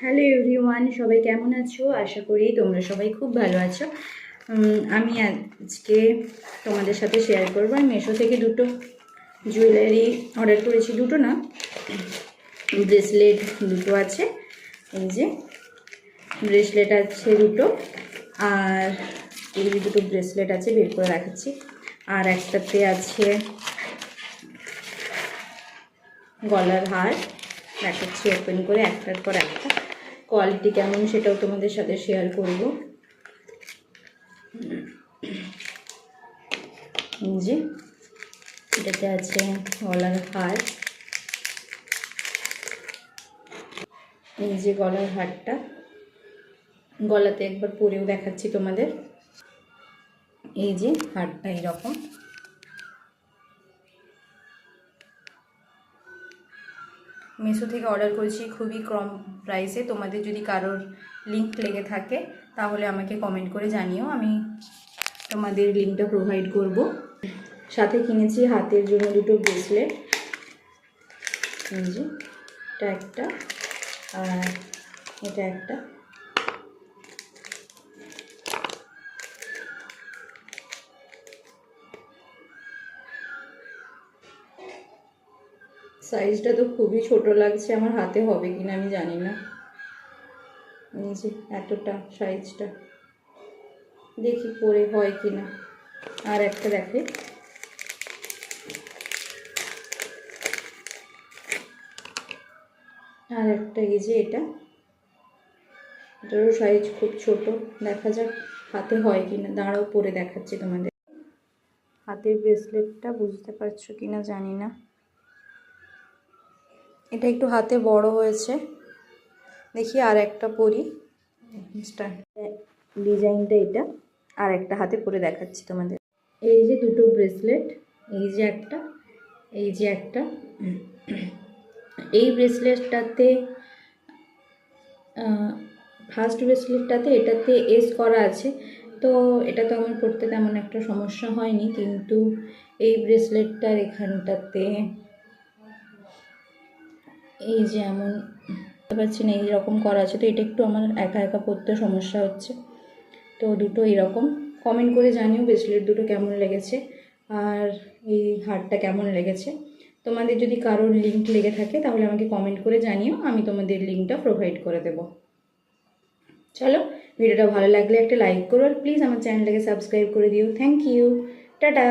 Hello everyone, সবাই কেমন আছো? আশা করি তোমরা সবাই খুব ভালো আছো। আমি আজকে তোমাদের সাথে শেয়ার করবো আমি মিশো থেকে দুটো জুয়েলারি অর্ডার করেছি। দুটো না, ব্রেসলেট দুটো আছে। এই যে ব্রেসলেট আছে দুটো, আর এই যে দুটো ব্রেসলেট আছে, বের করে দেখাচ্ছি। আর একটাতে আছে গলার হার, দেখাচ্ছি ওপেন করে একটার পর একটা। কোয়ালিটি কেমন সেটাও তোমাদের সাথে শেয়ার করব। এই যে এটাতে আছে গলার হার, এই যে গলার হারটা, গলাতে একবার পরেও দেখাচ্ছি তোমাদের। এই যে হারটা এইরকম। মিশো থেকে অর্ডার করেছি খুবই কম প্রাইসে। তোমাদের যদি কারোর লিঙ্ক লেগে থাকে তাহলে আমাকে কমেন্ট করে জানিও, আমি তোমাদের লিঙ্কটা প্রোভাইড করব। সাথে কিনেছি হাতের জন্য দুটো ব্রেসলেট। এই যে এটা একটা আর এটা একটা। সাইজটা তো খুবই ছোট লাগছে, আমার হাতে হবে কিনা আমি জানি না। এই যে এতটা সাইজটা, দেখি পরে হয় কিনা। আর একটা দেখে, আর একটা এই যে এটারও সাইজ খুব ছোট, দেখা যাক হাতে হয় কিনা। দাঁড়াও পরে দেখাচ্ছি তোমাদের। হাতের ব্রেসলেটটা বুঝতে পারছো কিনা জানি না, এটা একটু হাতে বড় হয়েছে। দেখি আর একটা পরি, ডিজাইনটা এটা। আর একটা হাতে পরে দেখাচ্ছি তোমাদের। এই যে দুটো ব্রেসলেট, এই যে একটা, এই যে একটা। এই ব্রেসলেটটাতে, ফার্স্ট ব্রেসলেটটাতে এটাতে এস করা আছে, তো এটা তো আমার পড়তে তেমন একটা সমস্যা হয়নি। কিন্তু এই ব্রেসলেটটার এখানটাতে এই যে এমন পাচ্ছি না, এইরকম করা আছে, তো এটা একটু আমার একা একা পড়তে সমস্যা হচ্ছে। তো দুটো এরকম। কমেন্ট করে জানিও ব্রেসলেট দুটো কেমন লেগেছে আর এই হারটা কেমন লেগেছে। তোমাদের যদি কারোর লিঙ্ক লেগে থাকে তাহলে আমাকে কমেন্ট করে জানিও, আমি তোমাদের লিঙ্কটা প্রোভাইড করে দেবো। চলো, ভিডিওটা ভালো লাগলে একটা লাইক করো আর প্লিজ আমার চ্যানেলটাকে সাবস্ক্রাইব করে দিও। Thank you, tata.